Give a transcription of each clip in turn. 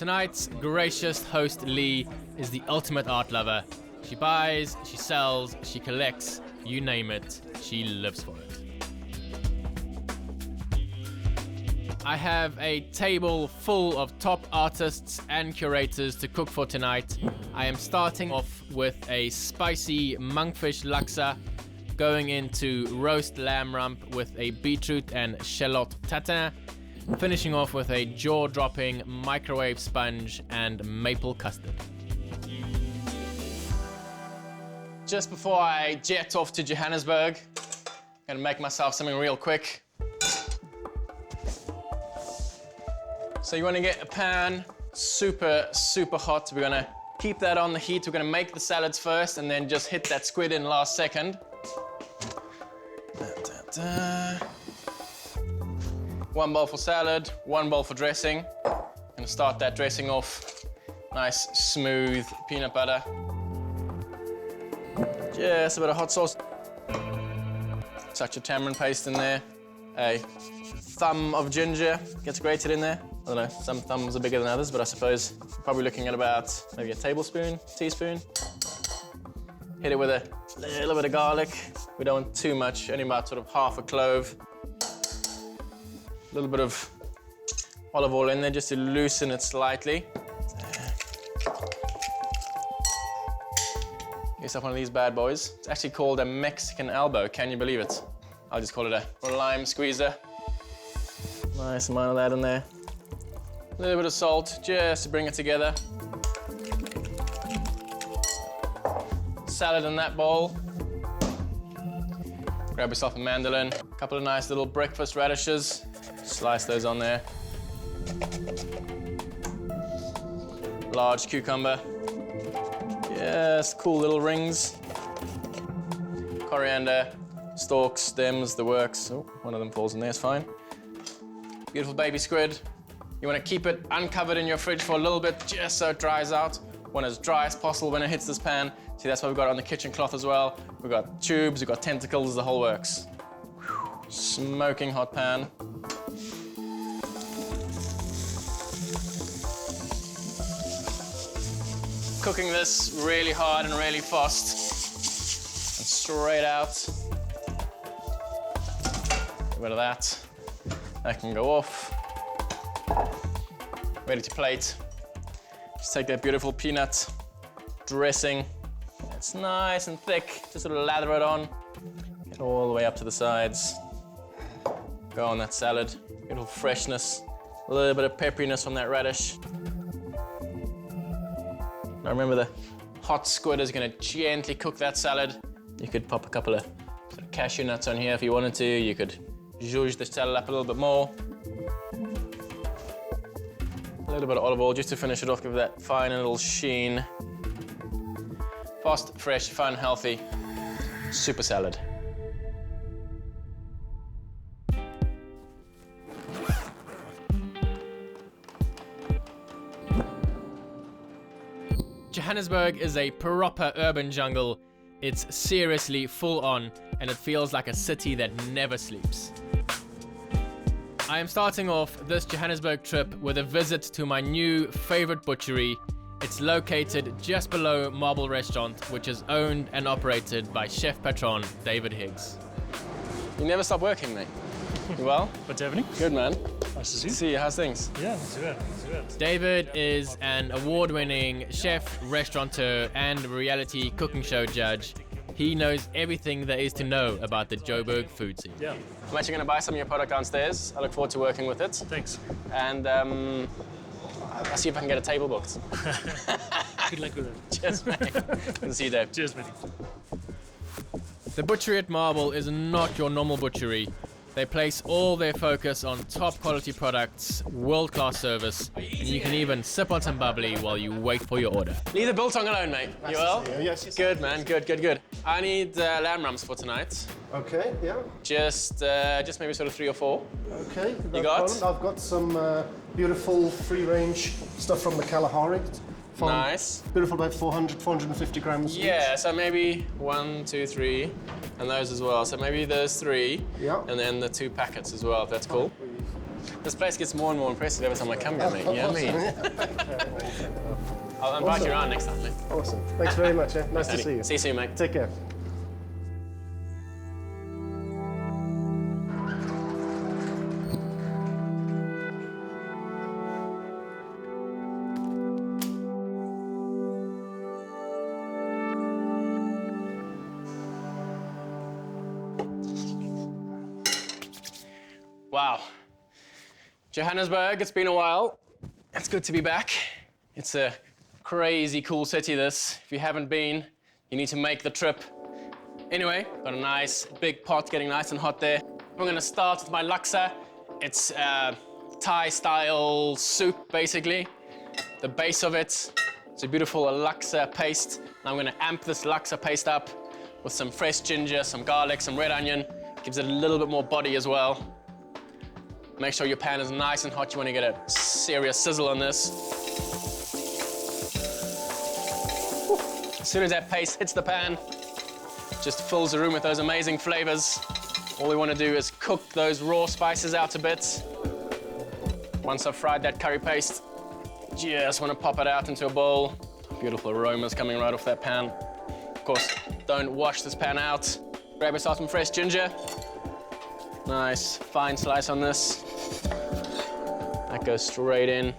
Tonight's gracious host, Lee, is the ultimate art lover. She buys, she sells, she collects, you name it, she lives for it. I have a table full of top artists and curators to cook for tonight. I am starting off with a spicy monkfish laksa, going into roast lamb rump with a beetroot and shallot tatin, finishing off with a jaw-dropping microwave sponge and maple custard. Just before I jet off to Johannesburg, I'm gonna make myself something real quick. So you want to get a pan, super hot. We're going to keep that on the heat. We're going to make the salads first and then just hit that squid in last second. One bowl for salad, one bowl for dressing. Going to start that dressing off. Nice, smooth peanut butter. Just a bit of hot sauce. Touch of tamarind paste in there. A thumb of ginger gets grated in there. I don't know, some thumbs are bigger than others, but I suppose probably looking at about maybe a tablespoon, teaspoon. Hit it with a little bit of garlic. We don't want too much, only about sort of half a clove. A little bit of olive oil in there just to loosen it slightly. Get yourself one of these bad boys. It's actually called a Mexican elbow, can you believe it? I'll just call it a lime squeezer. Nice amount of that in there. A little bit of salt, just to bring it together. Salad in that bowl. Grab yourself a mandolin. A couple of nice little breakfast radishes. Slice those on there. Large cucumber. Yes, cool little rings. Coriander, stalks, stems, the works. Oh, one of them falls in there, it's fine. Beautiful baby squid. You want to keep it uncovered in your fridge for a little bit, just so it dries out. Want as dry as possible when it hits this pan. See, that's what we've got on the kitchen cloth as well. We've got tubes, we've got tentacles, the whole works. Whew. Smoking hot pan. Cooking this really hard and really fast. And straight out. Get rid of that. That can go off. Ready to plate. Just take that beautiful peanut dressing. It's nice and thick. Just sort of lather it on. Get all the way up to the sides. Go on that salad. Beautiful freshness. A little bit of pepperiness from that radish. Now remember, the hot squid is going to gently cook that salad. You could pop a couple of sort of cashew nuts on here if you wanted to. You could zhuzh the salad up a little bit more. A little bit of olive oil just to finish it off, give that fine little sheen. Fast, fresh, fun, healthy, super salad. Johannesburg is a proper urban jungle. It's seriously full on, and it feels like a city that never sleeps. I am starting off this Johannesburg trip with a visit to my new favorite butchery. It's located just below Marble Restaurant, which is owned and operated by chef patron David Higgs. You never stop working, mate. You well? What's happening? Good, man. Nice to see you. See you. How's things? Yeah, that's good. That's good. David is an award-winning chef, restaurateur, and reality cooking show judge. He knows everything there is to know about the Joburg food scene. Yeah. I'm actually going to buy some of your product downstairs. I look forward to working with it. Thanks. And I'll see if I can get a table booked. Good luck with it. Cheers, mate. Good to see you, Dave. Cheers, mate. The Butchery at Marble is not your normal butchery. They place all their focus on top quality products, world-class service, and you can even sip on some bubbly while you wait for your order. Leave the biltong alone, mate. You well? Yes. Good, man. Good. I need lamb rumps for tonight. Okay, yeah. Just maybe sort of 3 or 4. Okay. You got? I've got some beautiful free-range stuff from the Kalahari. Nice. Beautiful, about 450 grams Yeah, each. so maybe 1, 2, 3, and those as well. So maybe those 3, Yeah. and then the 2 packets as well, if that's cool. This place gets more and more impressive every time I come here, mate. You know what I mean? I'll invite you around next time, mate. Awesome. Thanks very much. Nice to see you. See you soon, mate. Take care. Wow. Johannesburg, it's been a while. It's good to be back. It's a crazy cool city, this. If you haven't been, you need to make the trip. Anyway, got a nice big pot getting nice and hot there. I'm gonna start with my laksa. It's Thai-style soup, basically. The base of it, it's a beautiful laksa paste. And I'm gonna amp this laksa paste up with some fresh ginger, some garlic, some red onion. Gives it a little bit more body as well. Make sure your pan is nice and hot. You want to get a serious sizzle on this. As soon as that paste hits the pan, just fills the room with those amazing flavors. All we want to do is cook those raw spices out a bit. Once I've fried that curry paste, just want to pop it out into a bowl. Beautiful aromas coming right off that pan. Of course, don't wash this pan out. Grab yourself some fresh ginger. Nice fine slice on this. That goes straight in.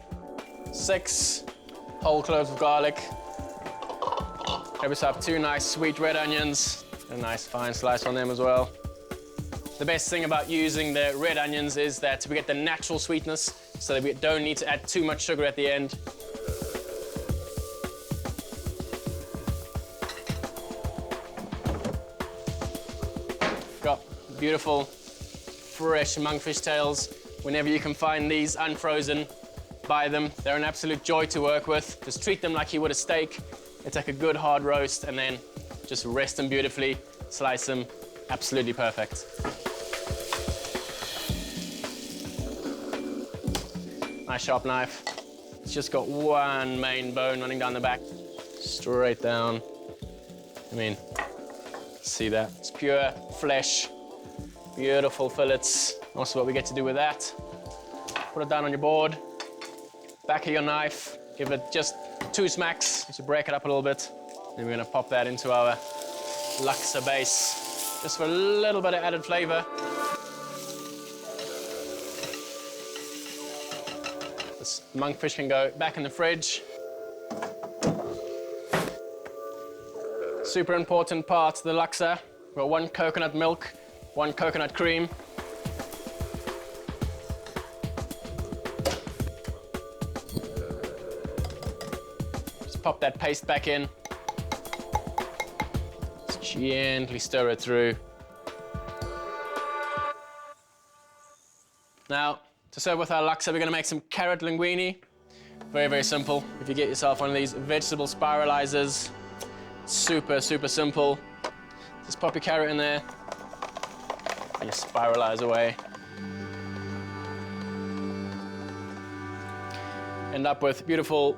6 whole cloves of garlic. Grab yourself 2 nice sweet red onions. A nice fine slice on them as well. The best thing about using the red onions is that we get the natural sweetness, so that we don't need to add too much sugar at the end. Got beautiful fresh monkfish tails. Whenever you can find these unfrozen, buy them. They're an absolute joy to work with. Just treat them like you would a steak. It's like a good hard roast, and then just rest them beautifully, slice them. Absolutely perfect. Nice sharp knife. It's just got one main bone running down the back. Straight down. I mean, see that? It's pure flesh. Beautiful fillets. Also what we get to do with that. Put it down on your board. Back of your knife. Give it just 2 smacks to break it up a little bit. Then we're gonna pop that into our laksa base, just for a little bit of added flavor. This monkfish can go back in the fridge. Super important part of the laksa. We've got 1 coconut milk, 1 coconut cream. Just pop that paste back in. Just gently stir it through. Now, to serve with our laksa, we're gonna make some carrot linguine. Very, very simple. If you get yourself one of these vegetable spiralizers, super, super simple. Just pop your carrot in there. And you spiralize away. End up with beautiful,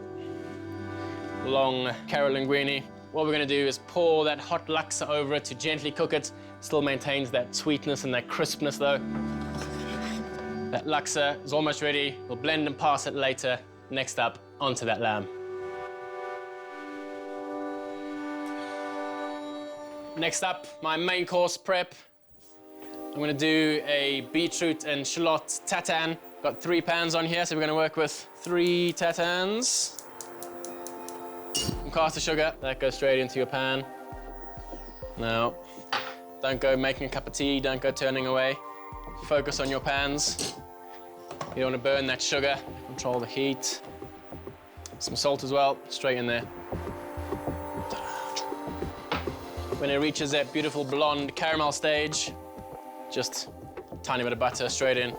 long carrot linguine. What we're gonna do is pour that hot laksa over it to gently cook it. Still maintains that sweetness and that crispness though. That laksa is almost ready. We'll blend and pass it later. Next up, onto that lamb. Next up, my main course prep. I'm gonna do a beetroot and shallot tatin. Got 3 pans on here, so we're gonna work with 3 tatins. Some caster sugar, that goes straight into your pan. Now, don't go making a cup of tea, don't go turning away. Focus on your pans. You don't wanna burn that sugar, control the heat. Some salt as well, straight in there. When it reaches that beautiful blonde caramel stage, just a tiny bit of butter straight in.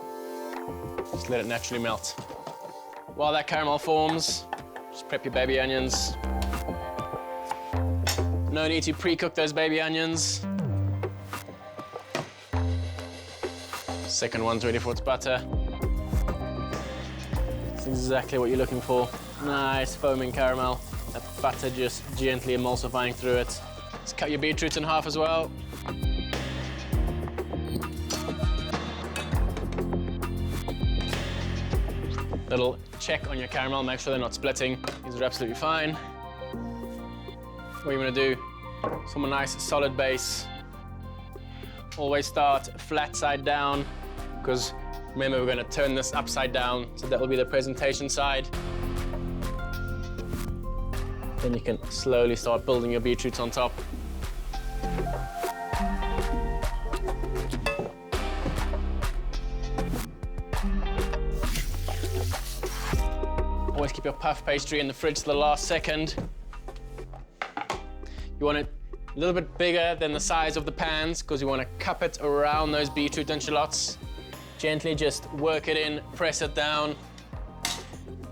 Just let it naturally melt. While that caramel forms, just prep your baby onions. No need to pre-cook those baby onions. Second one's ready for its butter. That's exactly what you're looking for. Nice foaming caramel. That butter just gently emulsifying through it. Let's cut your beetroots in half as well. Little check on your caramel, make sure they're not splitting. These are absolutely fine. What you want to do, from a nice solid base. Always start flat side down, because remember we're going to turn this upside down, so that will be the presentation side. Then you can slowly start building your beetroots on top. Always keep your puff pastry in the fridge to the last second. You want it a little bit bigger than the size of the pans because you want to cup it around those beetroot and shallots. Gently just work it in, press it down.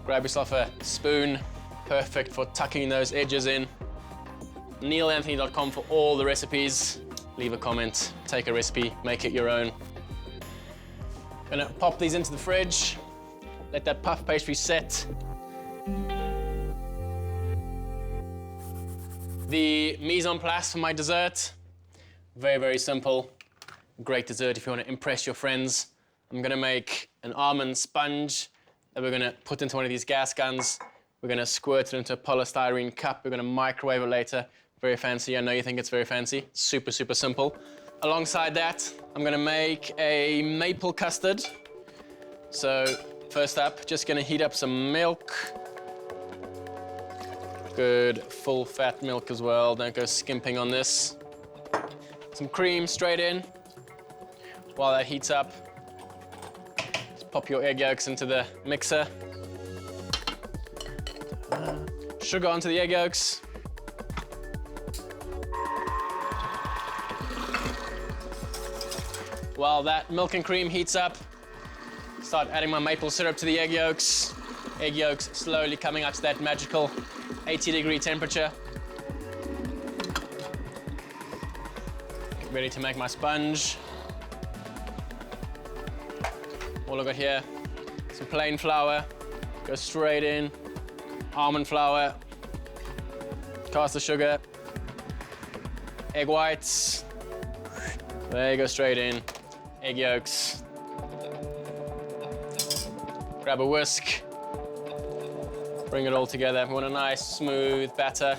Grab yourself a spoon, perfect for tucking those edges in. NeillAnthony.com for all the recipes. Leave a comment, take a recipe, make it your own. Gonna pop these into the fridge, let that puff pastry set. The mise en place for my dessert, very, very simple. Great dessert if you want to impress your friends. I'm gonna make an almond sponge that we're gonna put into one of these gas guns. We're gonna squirt it into a polystyrene cup. We're gonna microwave it later. Very fancy, I know you think it's very fancy. Super, super simple. Alongside that, I'm gonna make a maple custard. So first up, just gonna heat up some milk. Good full fat milk as well, don't go skimping on this. Some cream straight in. While that heats up, just pop your egg yolks into the mixer. Sugar onto the egg yolks. While that milk and cream heats up, start adding my maple syrup to the egg yolks. Egg yolks slowly coming up to that magical 80-degree temperature. Get ready to make my sponge. All I've got here, some plain flour, go straight in. Almond flour, caster sugar, egg whites, there you go, straight in. Egg yolks. Grab a whisk, bring it all together. We want a nice, smooth batter.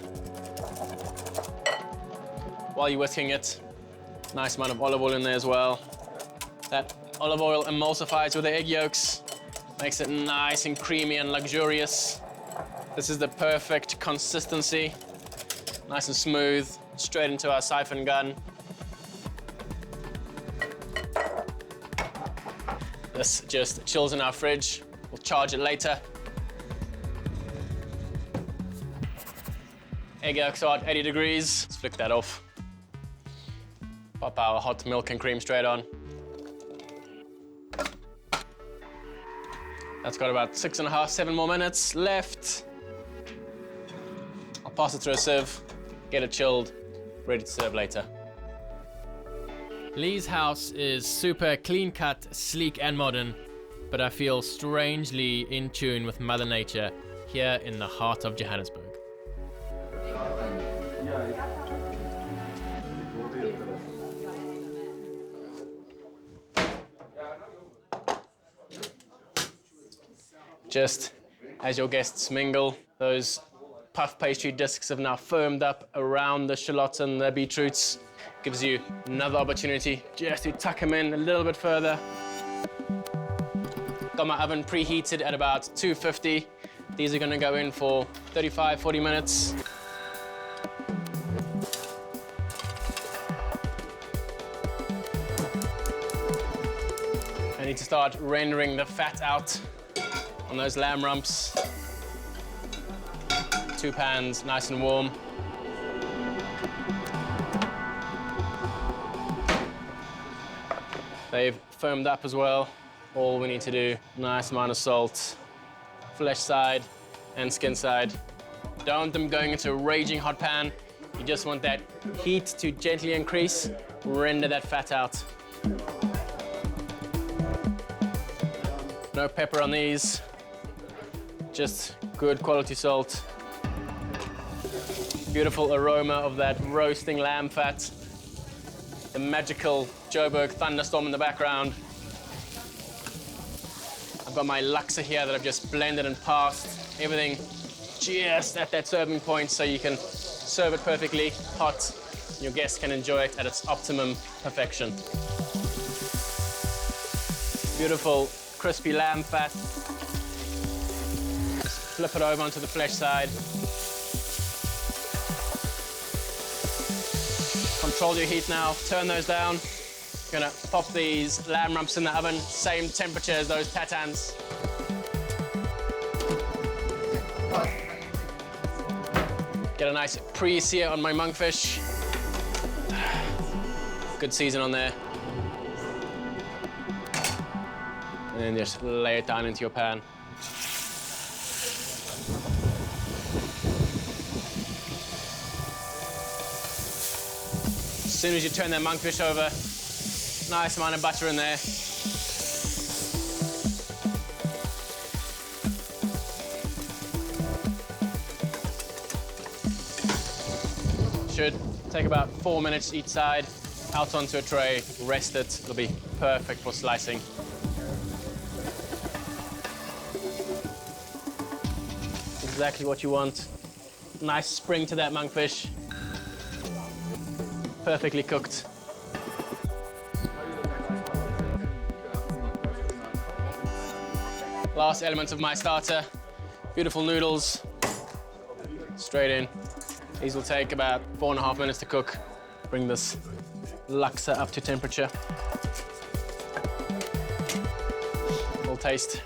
While you're whisking it, nice amount of olive oil in there as well. That olive oil emulsifies with the egg yolks, makes it nice and creamy and luxurious. This is the perfect consistency. Nice and smooth, straight into our siphon gun. This just chills in our fridge. We'll charge it later. Egg yolks are at 80 degrees. Let's flick that off. Pop our hot milk and cream straight on. That's got about 6.5, 7 more minutes left. I'll pass it through a sieve, get it chilled, ready to serve later. Lee's house is super clean-cut, sleek and modern, but I feel strangely in tune with Mother Nature here in the heart of Johannesburg. Just as your guests mingle, those puff pastry discs have now firmed up around the shallots and the beetroots. Gives you another opportunity just to tuck them in a little bit further. Got my oven preheated at about 250. These are gonna go in for 35, 40 minutes. I need to start rendering the fat out on those lamb rumps. 2 pans, nice and warm. They've firmed up as well. All we need to do, nice amount of salt, flesh side and skin side. Don't want them going into a raging hot pan. You just want that heat to gently increase, render that fat out. No pepper on these, just good quality salt. Beautiful aroma of that roasting lamb fat. The magical Joburg thunderstorm in the background. I've I've got my laksa here that I've just blended and passed. Everything just at that serving point so you can serve it perfectly hot. Your guests can enjoy it at its optimum perfection. Beautiful, crispy lamb fat. Just flip it over onto the flesh side. Control your heat now, turn those down. Gonna pop these lamb rumps in the oven, same temperature as those tatans. Get a nice pre-sear on my monkfish. Good season on there. And then just lay it down into your pan. As soon as you turn that monkfish over, nice amount of butter in there. Should take about 4 minutes each side. Out onto a tray, rest it. It'll be perfect for slicing. Exactly what you want. Nice spring to that monkfish. Perfectly cooked. Last element of my starter, beautiful noodles. Straight in. These will take about 4.5 minutes to cook. Bring this laksa up to temperature. We'll taste.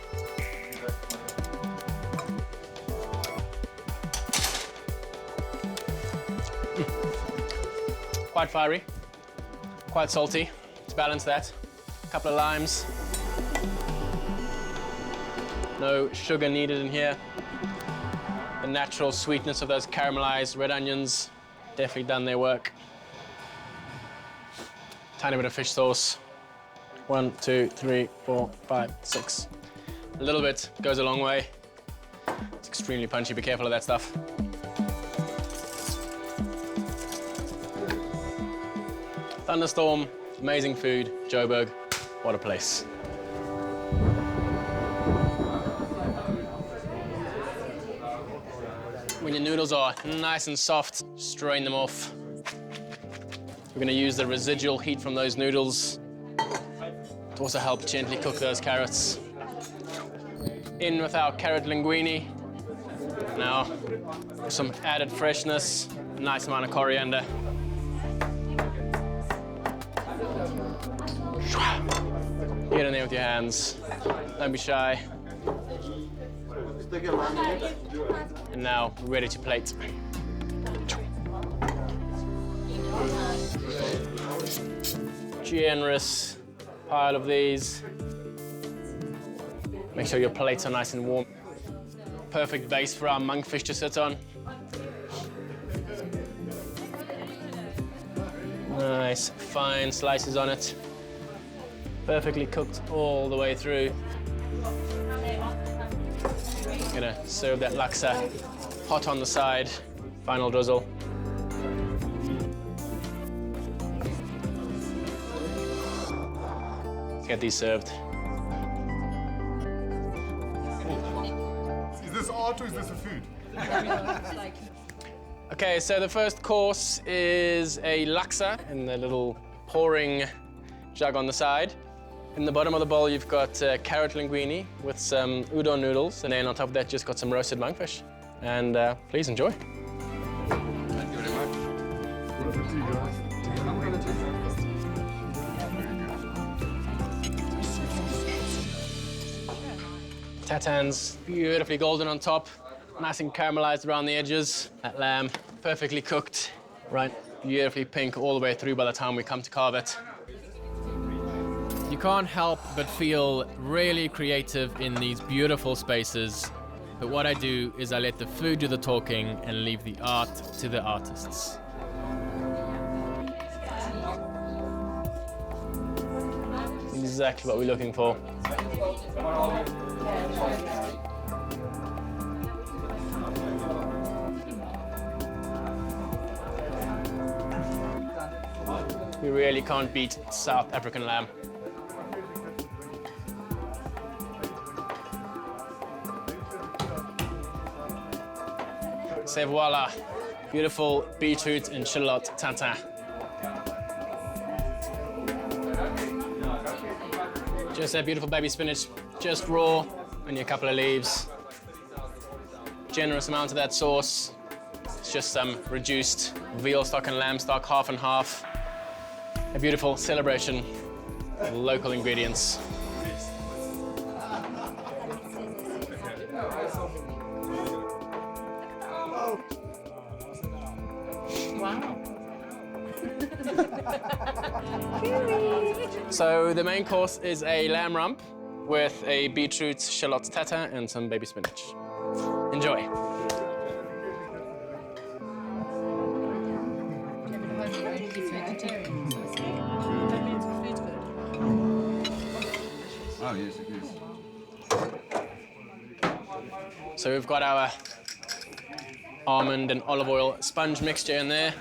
Quite fiery, quite salty. To balance that, a couple of limes. No sugar needed in here. The natural sweetness of those caramelized red onions definitely done their work. Tiny bit of fish sauce. 1, 2, 3, 4, 5, 6. A little bit goes a long way. It's extremely punchy, be careful of that stuff. Thunderstorm, amazing food, Joburg, what a place. When your noodles are nice and soft, strain them off. We're gonna use the residual heat from those noodles to also help gently cook those carrots. In with our carrot linguine. Now, some added freshness, a nice amount of coriander. Get in there with your hands. Don't be shy. And now, ready to plate. Generous pile of these. Make sure your plates are nice and warm. Perfect base for our monkfish to sit on. Nice, fine slices on it. Perfectly cooked all the way through. Gonna serve that laksa hot on the side. Final drizzle. Let's get these served. Is this art or is this a food? Okay, so the first course is a laksa in the little pouring jug on the side. In the bottom of the bowl, you've got carrot linguine with some udon noodles, and then on top of that, just got some roasted monkfish. And please enjoy. Thank you very much. What for tea, guys? Tatans, beautifully golden on top, nice and caramelized around the edges. That lamb, perfectly cooked, right, beautifully pink all the way through by the time we come to carve it. You can't help but feel really creative in these beautiful spaces. But what I do is I let the food do the talking and leave the art to the artists. Exactly what we're looking for. We really can't beat South African lamb. C'est voila. Beautiful beetroot and shallot tatin. Just that beautiful baby spinach, just raw, only a couple of leaves. Generous amount of that sauce. It's just some reduced veal stock and lamb stock, half and half. A beautiful celebration of local ingredients. Wow. So the main course is a lamb rump with a beetroot, shallot tatin, and some baby spinach. Enjoy. Oh, yes, it is. So we've got our almond and olive oil sponge mixture in there.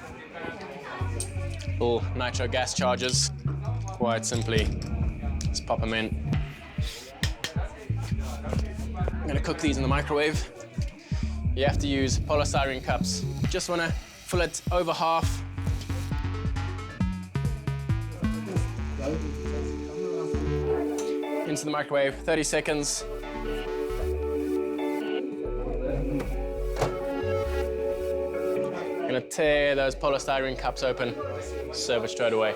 All nitro gas charges. Quite simply, just pop them in. I'm gonna cook these in the microwave. You have to use polystyrene cups. Just wanna fill it over half. Into the microwave, 30 seconds. Gonna tear those polystyrene cups open, serve it straight away.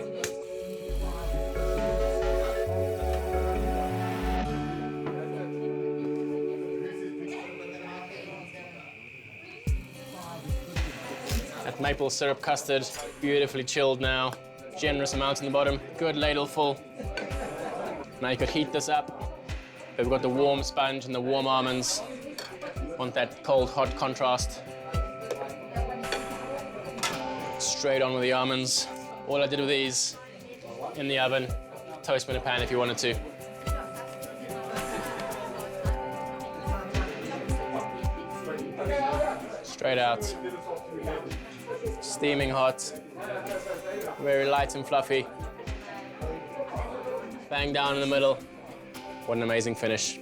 That maple syrup custard, beautifully chilled now. Generous amount in the bottom, good ladle full. Now you could heat this up. We've got the warm sponge and the warm almonds. Want that cold-hot contrast. Straight on with the almonds. All I did with these, in the oven, toast them in a pan if you wanted to. Straight out. Steaming hot. Very light and fluffy. Bang down in the middle. What an amazing finish.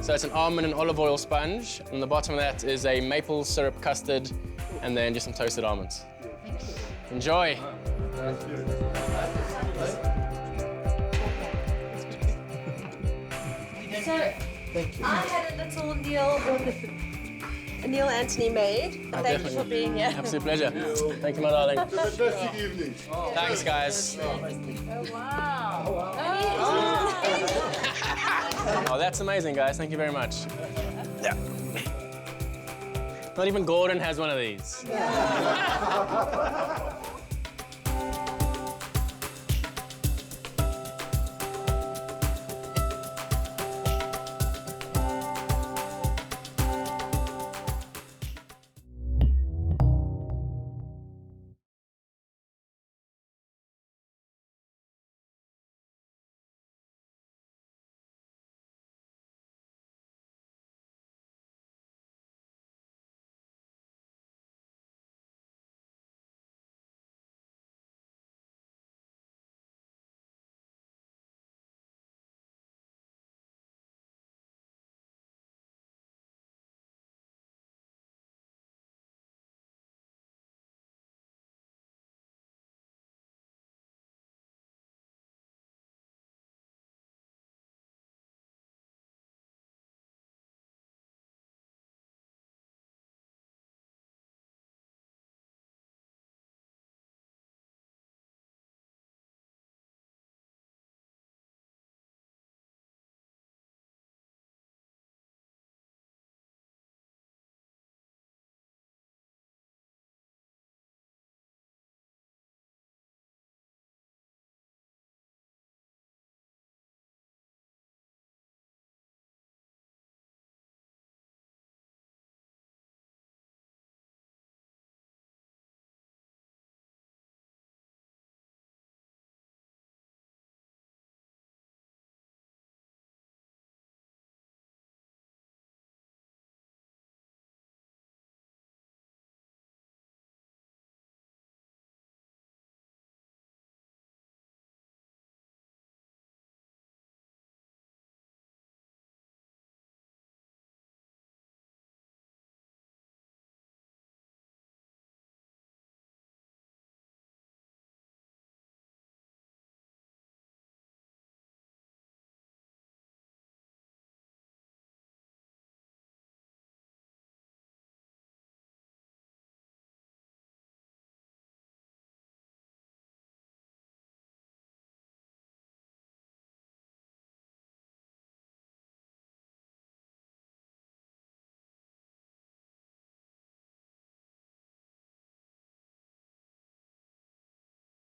So it's an almond and olive oil sponge. On the bottom of that is a maple syrup custard and then just some toasted almonds. Enjoy. So, I had a little Neill Anthony made. Thank you for being here. Absolute pleasure. Thank you, my darling. Fantastic evening. Thanks, guys. Oh, wow. Oh, that's amazing, guys. Thank you very much. Yeah. Not even Gordon has one of these.